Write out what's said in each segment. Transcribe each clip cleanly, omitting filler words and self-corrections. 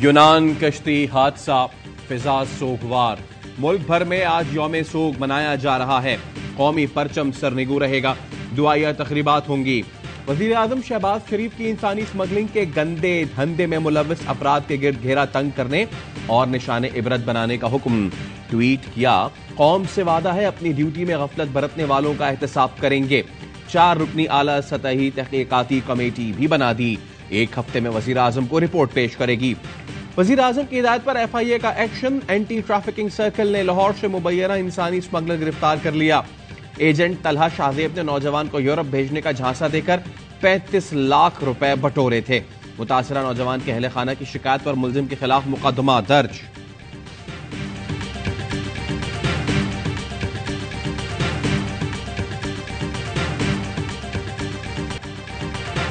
यूनान कश्ती हादसा, फिजा सोगवार। मुल्क भर में आज यौम सोग मनाया जा रहा है। कौमी परचम सरनिगू रहेगा, दुआया तकरीबात होंगी। वजीर आजम शहबाज शरीफ की इंसानी स्मगलिंग के गंदे धंधे में मुलव्वस अफराद के गिर्द घेरा तंग करने और निशाने इबरत बनाने का हुक्म। ट्वीट किया, कौम से वादा है अपनी ड्यूटी में गफलत बरतने वालों का एहतसाब करेंगे। 4 रुकनी आला सतही तहकीकाती कमेटी भी बना दी, 1 हफ्ते में वजीर आजम को रिपोर्ट पेश करेगी। वजीर आजम की हिदायत पर FIA का एक्शन। एंटी ट्रैफिकिंग सर्कल ने लाहौर से मुबैना इंसानी स्मगलर गिरफ्तार कर लिया। एजेंट तलहा शाहजेब ने नौजवान को यूरोप भेजने का झांसा देकर 35 लाख रुपए बटोरे थे। मुतासरा नौजवान के अहले खाना की शिकायत पर मुलजिम के खिलाफ मुकदमा दर्ज।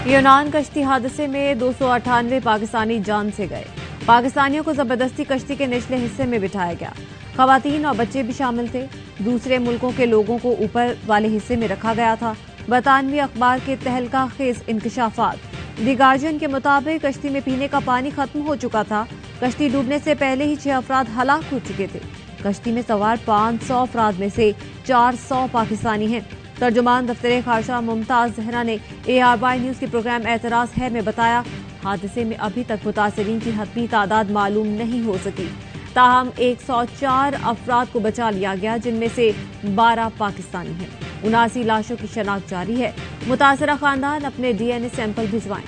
यूनान कश्ती हादसे में 298 पाकिस्तानी जान से गए। पाकिस्तानियों को जबरदस्ती कश्ती के निचले हिस्से में बिठाया गया। खवातीन और बच्चे भी शामिल थे। दूसरे मुल्कों के लोगों को ऊपर वाले हिस्से में रखा गया था। बरतानवी अखबार के तहलका खेज इंकशाफात। दी गार्जियन के मुताबिक कश्ती में पीने का पानी खत्म हो चुका था। कश्ती डूबने से पहले ही 6 अफराद हलाक हो चुके थे। कश्ती में सवार 500 अफराद में से 400 पाकिस्तानी हैं। तर्जुमान दफ्तर खारजा मुमताज जहरा ने ARY न्यूज के प्रोग्राम एतराज है में बताया, हादसे में अभी तक मुतासरीन की हतमी तादाद मालूम नहीं हो सकी। ताहम 104 अफराद को बचा लिया गया, जिनमें से 12 पाकिस्तानी हैं। 79 लाशों की शनाख्त जारी है। मुतासरा खानदान अपने DNA सैंपल भिजवाएं।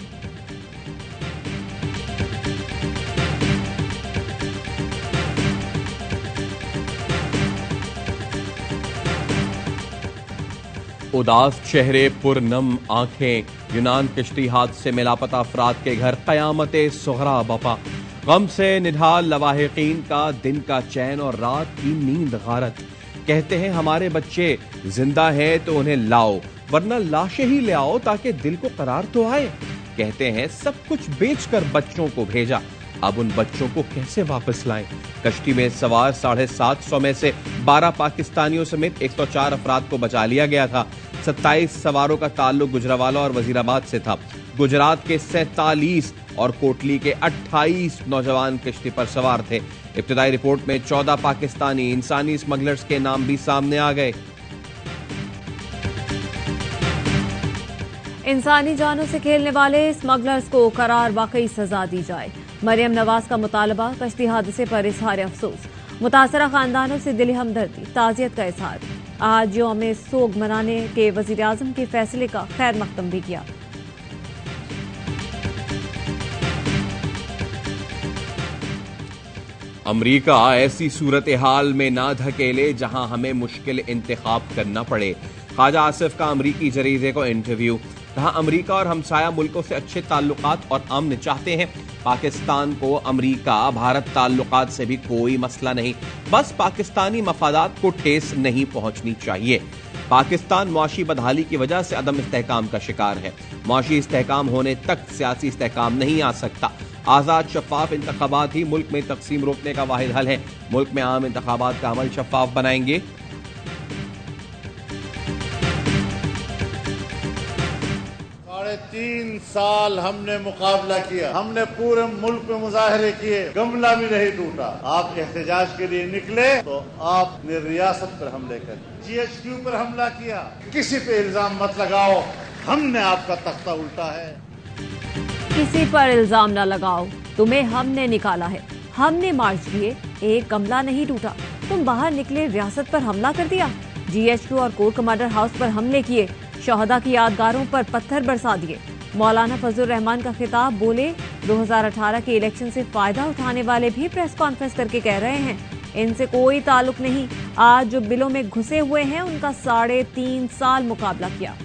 उदास चेहरे, पुरनम आंखें। यूनान कश्ती हादसे में लापता अफराद के घर कयामते सुगरा बपा। गम से निढाल लवाहिकीन का दिन का चैन और रात की नींद गारत। कहते हैं हमारे बच्चे जिंदा हैं तो उन्हें लाओ, वरना लाशें ही ले आओ ताकि दिल को करार तो आए। कहते हैं सब कुछ बेचकर बच्चों को भेजा, अब उन बच्चों को कैसे वापस लाएं। कश्ती में सवार 750 में से 12 पाकिस्तानियों समेत 104 अफराद को बचा लिया गया था। 27 सवारों का ताल्लुक गुजरावाला और वजीराबाद से था। गुजरात के 47 और कोटली के 28 नौजवान कश्ती पर सवार थे। इब्तिदाई रिपोर्ट में 14 पाकिस्तानी इंसानी स्मगलर्स के नाम भी सामने आ गए। इंसानी जानों से खेलने वाले स्मगलर्स को करार वाकई सजा दी जाए। मरियम नवाज का मुतालबा। कश्ती हादसे पर इजहार अफसोस। मुतासरा खानदानों से दिली हमदर्दी, ताजियत का इजहार। आज यौम सोग मनाने के वजीर आजम के फैसले का खैर मकदम भी किया। अमरीका ऐसी सूरत हाल में ना धकेले जहां हमें मुश्किल इंतखाब करना पड़े। ख्वाजा आसिफ का अमरीकी जरीदे को इंटरव्यू। कहा, अमरीका और हमसाया मुल्कों से अच्छे ताल्लुकात और अमन चाहते हैं। पाकिस्तान को अमरीका भारत ताल्लुकात से भी कोई मसला नहीं, बस पाकिस्तानी मफादात को ठेस नहीं पहुंचनी चाहिए। पाकिस्तान मुआशी बदहाली की वजह से अदम इस्तेहकाम का शिकार है। मुआशी इस्तेहकाम होने तक सियासी इस्तेहकाम नहीं आ सकता। आजाद शफाफ इंतखाबात ही मुल्क में तकसीम रोकने का वाहिद हल है। मुल्क में आम इंतखाबात का अमल शफाफ बनाएंगे। 3 साल हमने मुकाबला किया, हमने पूरे मुल्क में मुजाहरे किए, गमला भी नहीं टूटा। आप एहतजाज के लिए निकले तो आपने रियासत पर हमले कर, GHQ पर हमला किया। किसी पे इल्जाम मत लगाओ, हमने आपका तख्ता उल्टा है। किसी पर इल्जाम न लगाओ, तुम्हें हमने निकाला है, हमने मार्च किए, एक गमला नहीं टूटा। तुम बाहर निकले, रियासत पर हमला कर दिया। GHQ और कोर कमांडर हाउस पर हमले किए, शहदा की यादगारों पर पत्थर बरसा दिए। मौलाना फजलुर रहमान का खिताब। बोले, 2018 के इलेक्शन से फायदा उठाने वाले भी प्रेस कॉन्फ्रेंस करके कह रहे हैं इनसे कोई ताल्लुक नहीं। आज जो बिलों में घुसे हुए हैं उनका 3.5 साल मुकाबला किया।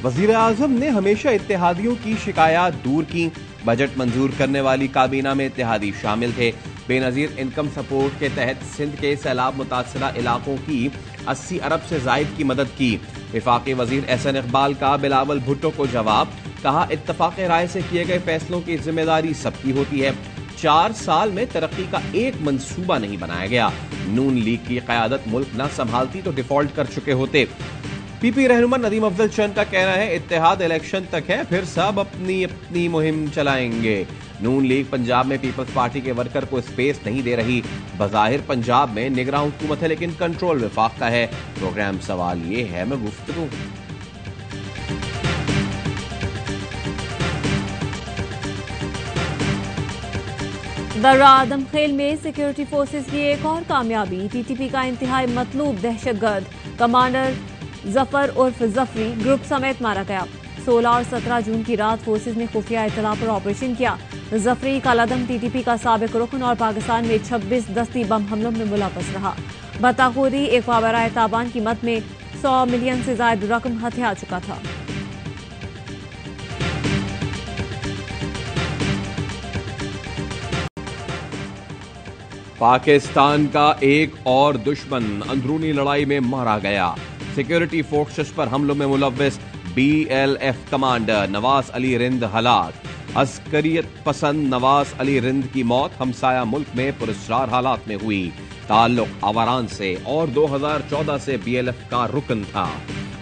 वजीर आजम ने हमेशा इत्तेहादियों की शिकायत दूर की। बजट मंजूर करने वाली काबीना में इत्तेहादी शामिल थे। बेनजीर इनकम सपोर्ट के तहत सिंध के सैलाब मुतासरा इलाकों की 80 अरब से जायद की मदद की। वफाकी वजीर एहसन इकबाल का बिलावल भुट्टो को जवाब। कहा, इत्तफाक राय से किए गए फैसलों की जिम्मेदारी सबकी होती है। 4 साल में तरक्की का एक मंसूबा नहीं बनाया गया। नून लीग की क़यादत मुल्क न संभालती तो डिफॉल्ट कर चुके होते। पीपी रहनुमा नदीम अफजल चंद का कहना है इत्तेहाद इलेक्शन तक है, फिर सब अपनी अपनी मुहिम चलाएंगे। नून लीग पंजाब में पीपल्स पार्टी के वर्कर को स्पेस नहीं दे रही। बज़ाहिर पंजाब में निगरान हुकूमत है लेकिन कंट्रोल विफाक का है। प्रोग्राम सवाल ये है मैं गुफ्तगू। दर्रा आदमखेल में सिक्योरिटी फोर्सेस की एक और कामयाबी। टीटीपी का इंतहाई मतलूब दहशतगर्द कमांडर जफर उर्फ जफरी ग्रुप समेत मारा गया। 16 और 17 जून की रात फोर्सेस ने खुफिया इत्तला पर ऑपरेशन किया। जफरी कालादम टीटीपी का साबिक रुकन और पाकिस्तान में 26 दस्ती बम हमलों में मुलव्वस रहा। भत्ताखोरी एक वाबराए ताबान की मद में 100 मिलियन से ज्यादा रकम हथिया चुका था। पाकिस्तान का एक और दुश्मन अंदरूनी लड़ाई में मारा गया। सिक्योरिटी फोर्सेस पर हमलों में मुलव्वस BLF कमांडर नवाज अली रिंद हलाक। अस्करियत पसंद नवाज अली रिंद की मौत हमसाया मुल्क में पुरस्कार हालात में हुई। ताल्लुक आवारान से और 2014 से BLF का रुकन था।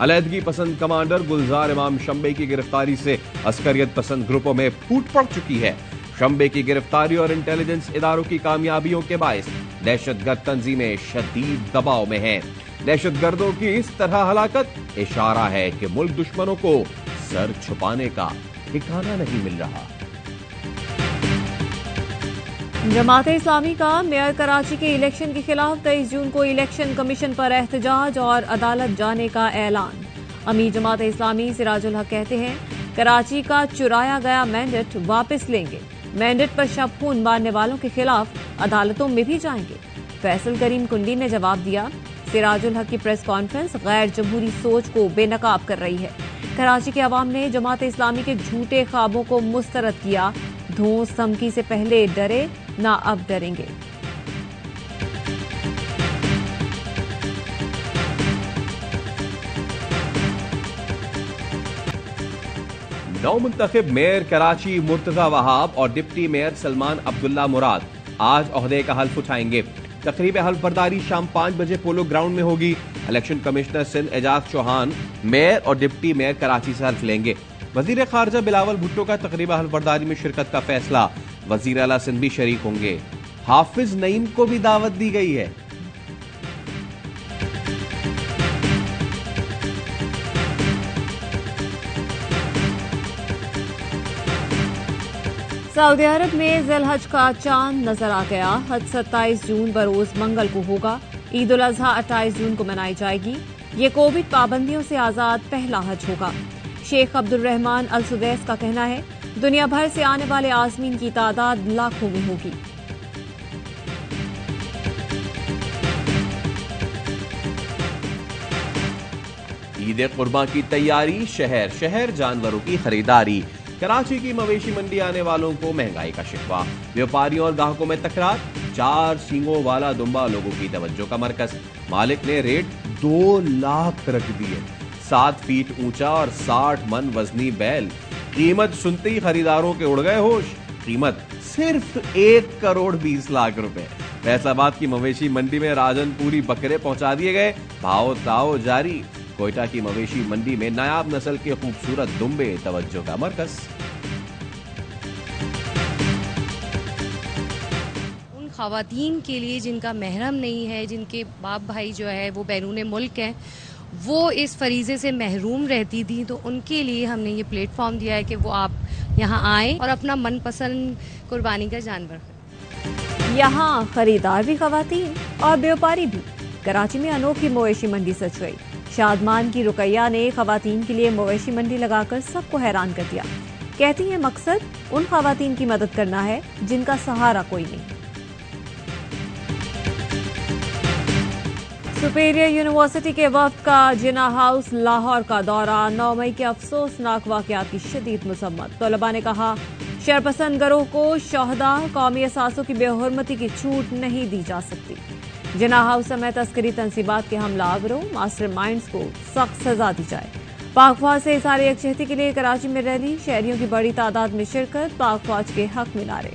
अलहदगी पसंद कमांडर गुलजार इमाम शंबे की गिरफ्तारी से अस्करियत पसंद ग्रुपों में फूट पड़ चुकी है। शंबे की गिरफ्तारी और इंटेलिजेंस इदारों की कामयाबियों के बायस दहशतगर्द तंजीमें शदीद दबाव में हैं। दहशतगर्दों की इस तरह हलाकत इशारा है कि मुल्क दुश्मनों को सर छुपाने का ठिकाना नहीं मिल रहा। जमात इस्लामी का मेयर कराची के इलेक्शन के खिलाफ 23 जून को इलेक्शन कमीशन पर एहतजाज और अदालत जाने का ऐलान। अमीर जमात इस्लामी सिराजुल हक कहते हैं कराची का चुराया गया मैंडेट वापस लेंगे। मैंडेट पर शब खून मारने वालों के खिलाफ अदालतों में भी जाएंगे। फैसल करीम कुंडी ने जवाब दिया। सिराजुल हक की प्रेस कॉन्फ्रेंस गैर जमहूरी सोच को बेनकाब कर रही है। कराची के अवाम ने जमात इस्लामी के झूठे ख्वाबों को मुस्तरद किया। धौंस धमकी से पहले डरे, ना अब डरेंगे। नौमुंतखब मेयर कराची मुर्तजा वहाब और डिप्टी मेयर सलमान अब्दुल्ला मुराद आज ओहदे का हल्फ उठाएंगे। तकरीब हल्फ बर्दारी शाम 5 बजे पोलो ग्राउंड में होगी। Election commissioner Sindh Ejaz Chauhan mayor और डिप्टी मेयर कराची से हल्फ लेंगे। वजीर खारजा बिलावल भुट्टो का तकरीब हल्फ बर्दारी में शिरकत का फैसला। वजीर आला सिंध भी शरीक होंगे। हाफिज नईम को भी दावत दी गई है। सऊदी अरब में ज़िलहज का चांद नजर आ गया। हज 27 जून बरोज मंगल को होगा। ईद उल अजहा 28 जून को मनाई जाएगी। ये कोविड पाबंदियों से आजाद पहला हज होगा। शेख अब्दुल रहमान अल सुदैस का कहना है दुनिया भर से आने वाले आज़मीन की तादाद लाखों में होगी। ईद कुर्बान की तैयारी, शहर शहर जानवरों की खरीदारी। कराची की मवेशी मंडी आने वालों को महंगाई का शिकवा। व्यापारियों और ग्राहकों में तकरार। 4 सींगों वाला दुम्बा लोगों की तवज्जो का मरकज। मालिक ने रेट 2 लाख रख दिए। 7 फीट ऊंचा और 60 मन वजनी बैल। कीमत सुनते ही खरीदारों के उड़ गए होश। कीमत सिर्फ 1 करोड़ 20 लाख रुपए। फैसलाबाद की मवेशी मंडी में राजनपुरी बकरे पहुंचा दिए गए। भाव ताव जारी। कोयटा की मवेशी मंडी में नायाब नस्ल के खूबसूरत दुम्बे तवज्जो का मरकज। उन खवातीन के लिए जिनका महरम नहीं है, जिनके बाप भाई जो है वो बैरून मुल्क हैं, वो इस फरीजे से महरूम रहती थी, तो उनके लिए हमने ये प्लेटफॉर्म दिया है कि वो आप यहाँ आए और अपना मनपसंद कुर्बानी का जानवर। यहाँ खरीदार भी खवातीन और व्यापारी भी। कराची में अनोखी मवेशी मंडी सच गई। शादमान की रुकैया ने खवातीन के लिए मवेशी मंडी लगाकर सबको हैरान कर दिया। कहती हैं मकसद उन खवातीन की मदद करना है जिनका सहारा कोई नहीं। सुपीरियर यूनिवर्सिटी के वक्त का जिना हाउस लाहौर का दौरा। 9 मई के अफसोसनाक वाकयात की शदीद मसम्मत। तलबा ने कहा शरपसंद गरोह को शोहदा कौमी असासों की बेहुरमती की छूट नहीं दी जा सकती। जिना हाउस समेत अस्करी तंसीबात के हमलावरों मास्टर माइंड्स को सख्त सजा दी जाए। पाक फौज से इज़हार यकजहती के लिए कराची में रैली। शहरियों की बड़ी तादाद में शिरकत। पाक फौज के हक में नारे।